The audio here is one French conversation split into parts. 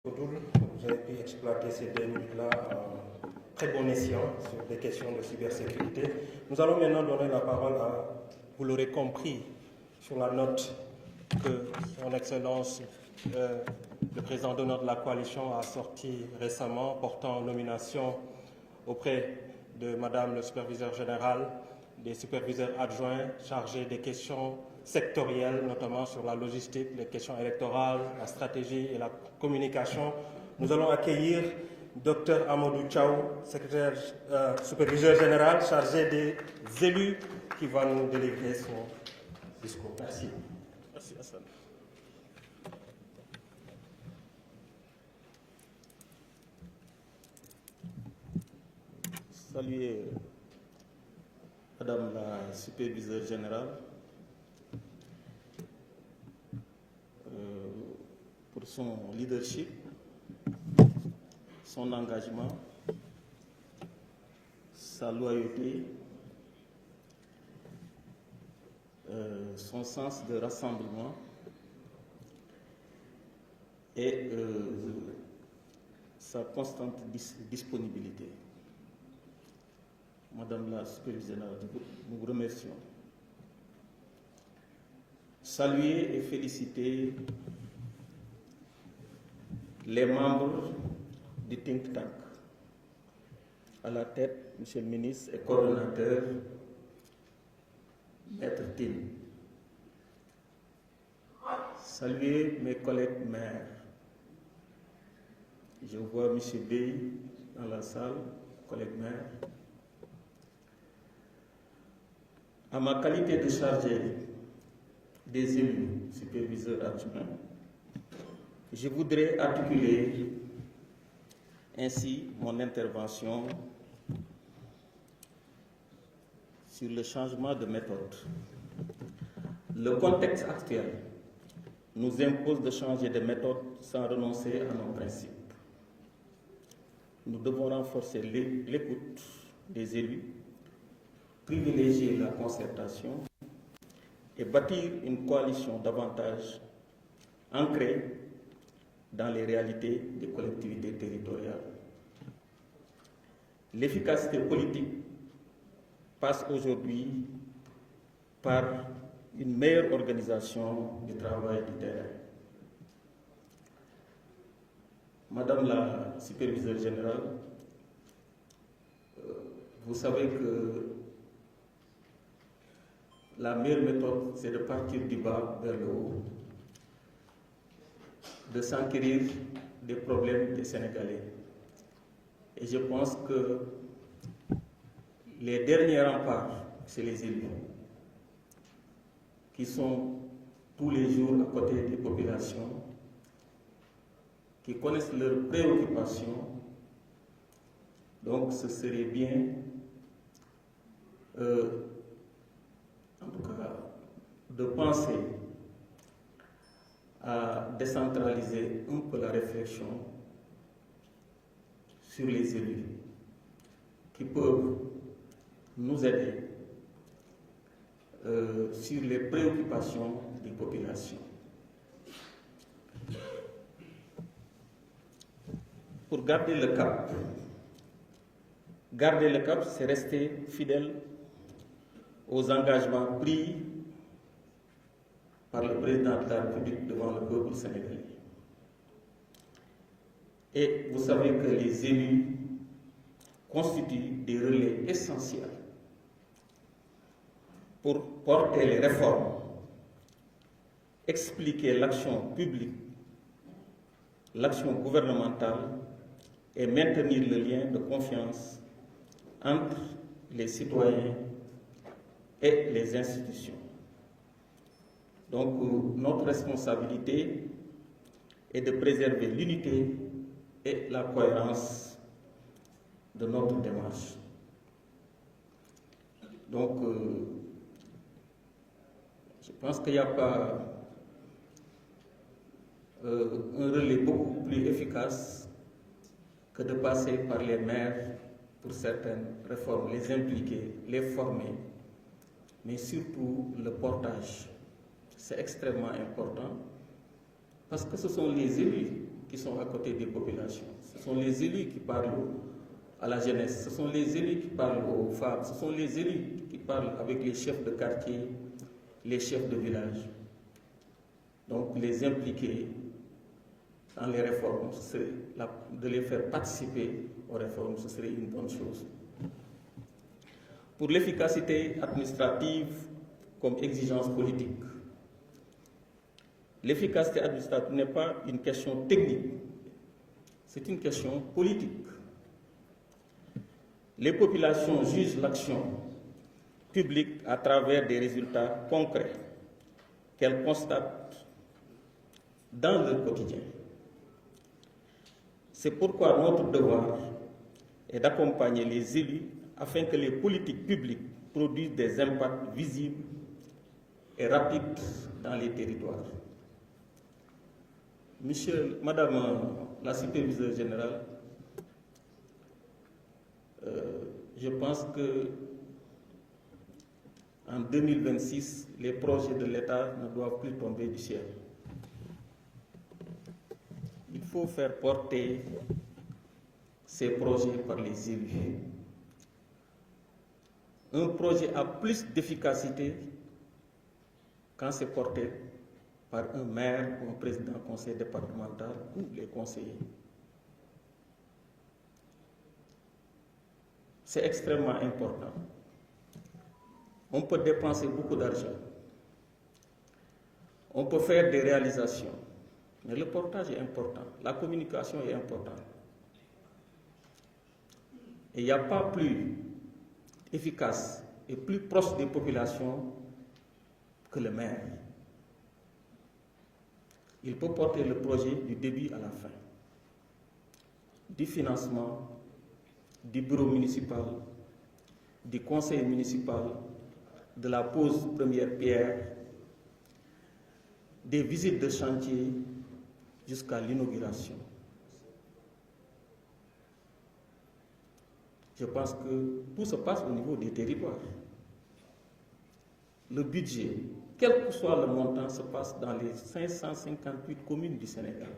Vous avez pu exploiter ces 2 minutes-là très bon escient sur des questions de cybersécurité. Nous allons maintenant donner la parole à, vous l'aurez compris, sur la note que Son Excellence, le président d'honneur de la coalition, a sortie récemment, portant nomination auprès de Madame le superviseur général, des superviseurs adjoints chargés des questions sectorielles, notamment sur la logistique, les questions électorales, la stratégie et la communication. Nous allons accueillir Dr Amadou Thiaw, secrétaire superviseur général chargé des élus, qui va nous délivrer son discours. Merci. Merci Hassan. Saluer Madame la superviseure générale pour son leadership, son engagement, sa loyauté, son sens de rassemblement et sa constante disponibilité. Madame la superviseure générale, nous vous remercions. Saluer et féliciter les membres du think tank. À la tête, Monsieur le ministre et coordonnateur, Maître Tin. Saluer mes collègues maires. Je vois M. Bey dans la salle, collègue maire. À ma qualité de chargé des élus superviseurs adjoints, je voudrais articuler ainsi mon intervention sur le changement de méthode. Le contexte actuel nous impose de changer de méthode sans renoncer à nos principes. Nous devons renforcer l'écoute des élus, privilégier la concertation et bâtir une coalition davantage ancrée dans les réalités des collectivités territoriales. L'efficacité politique passe aujourd'hui par une meilleure organisation du travail du terrain. Madame la superviseure générale, vous savez que la meilleure méthode, c'est de partir du bas vers le haut, de s'enquérir des problèmes des Sénégalais. Et je pense que les derniers remparts, c'est les élus, qui sont tous les jours à côté des populations, qui connaissent leurs préoccupations. Donc ce serait bien, en tout cas, de penser à décentraliser un peu la réflexion sur les élus qui peuvent nous aider sur les préoccupations des populations. Pour garder le cap, c'est rester fidèle aux engagements pris par le président de la République devant le peuple sénégalais. Et vous savez que les élus constituent des relais essentiels pour porter les réformes, expliquer l'action publique, l'action gouvernementale et maintenir le lien de confiance entre les citoyens et les institutions. Donc, notre responsabilité est de préserver l'unité et la cohérence de notre démarche. Donc, je pense qu'il n'y a pas un relais beaucoup plus efficace que de passer par les maires pour certaines réformes, les impliquer, les former, mais surtout le portage. C'est extrêmement important parce que ce sont les élus qui sont à côté des populations. Ce sont les élus qui parlent à la jeunesse, ce sont les élus qui parlent aux femmes, ce sont les élus qui parlent avec les chefs de quartier, les chefs de village. Donc les impliquer dans les réformes, de les faire participer aux réformes, ce serait une bonne chose. Pour l'efficacité administrative comme exigence politique, l'efficacité administrative n'est pas une question technique, c'est une question politique. Les populations jugent l'action publique à travers des résultats concrets qu'elles constatent dans leur quotidien. C'est pourquoi notre devoir est d'accompagner les élus afin que les politiques publiques produisent des impacts visibles et rapides dans les territoires. Madame la superviseure générale, je pense que en 2026, les projets de l'État ne doivent plus tomber du ciel. Il faut faire porter ces projets par les élus. Un projet a plus d'efficacité quand c'est porté par un maire ou un président du conseil départemental ou les conseillers. C'est extrêmement important. On peut dépenser beaucoup d'argent. On peut faire des réalisations. Mais le portage est important. La communication est importante. Et il n'y a pas plus efficace et plus proche des populations que le maire. Il peut porter le projet du début à la fin. Du financement, du bureau municipal, du conseil municipal, de la pose première pierre, des visites de chantier jusqu'à l'inauguration. Je pense que tout se passe au niveau des territoires. Le budget, quel que soit le montant, se passe dans les 558 communes du Sénégal.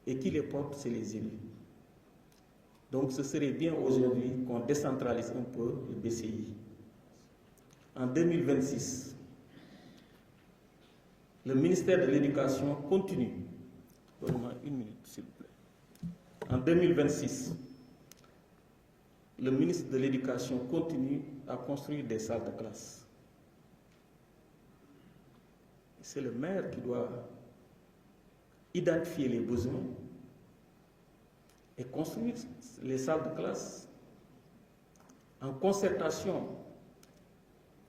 Et qui les porte, c'est les élus. Donc ce serait bien aujourd'hui qu'on décentralise un peu le BCI. En 2026, le ministère de l'Éducation continue. Donnez-moi une minute, s'il vous plaît. En 2026, le ministre de l'Éducation continue à construire des salles de classe. C'est le maire qui doit identifier les besoins et construire les salles de classe en concertation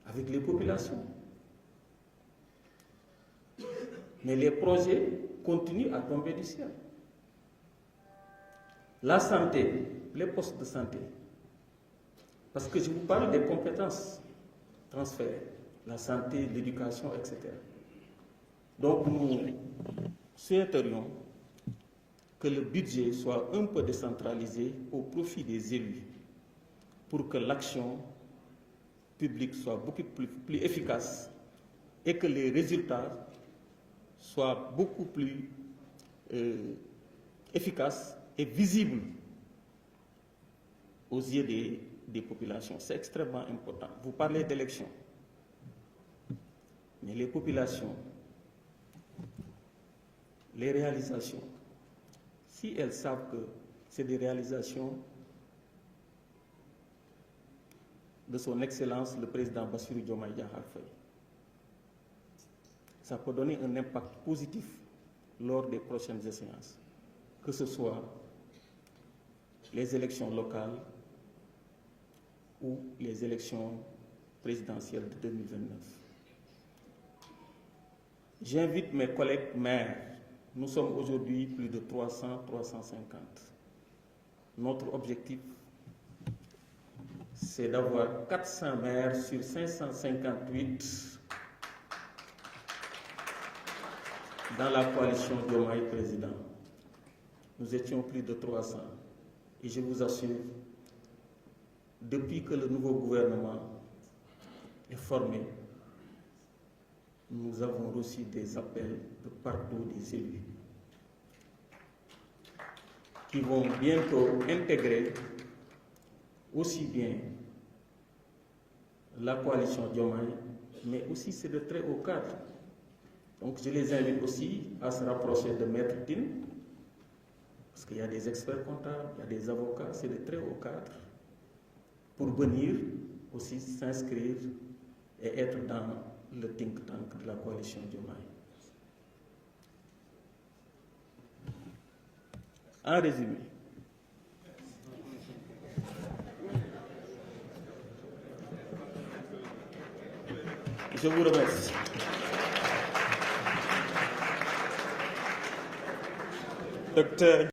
avec les populations. Mais les projets continuent à tomber du ciel. La santé, les postes de santé, parce que je vous parle des compétences transférées, la santé, l'éducation, etc. Donc nous souhaiterions que le budget soit un peu décentralisé au profit des élus pour que l'action publique soit beaucoup plus efficace et que les résultats soient beaucoup plus efficaces et visibles aux yeux des populations. C'est extrêmement important. Vous parlez d'élections, mais les populations, les réalisations, si elles savent que c'est des réalisations de son Excellence le Président Bassirou Diomaye Diakhar Faye, ça peut donner un impact positif lors des prochaines échéances, que ce soit les élections locales ou les élections présidentielles de 2029. J'invite mes collègues maires. Nous sommes aujourd'hui plus de 300, 350. Notre objectif, c'est d'avoir 400 maires sur 558 dans la coalition Diomaye Président. Nous étions plus de 300. Et je vous assure, depuis que le nouveau gouvernement est formé, nous avons reçu des appels de partout des élus qui vont bientôt intégrer aussi bien la coalition Diomaye, mais aussi c'est de très haut cadre. Donc je les invite aussi à se rapprocher de Maître Tine, parce qu'il y a des experts comptables, il y a des avocats, c'est de très haut cadre, pour venir aussi s'inscrire et être dans le think tank de la coalition Diomaye. En résumé, je vous remercie. Docteur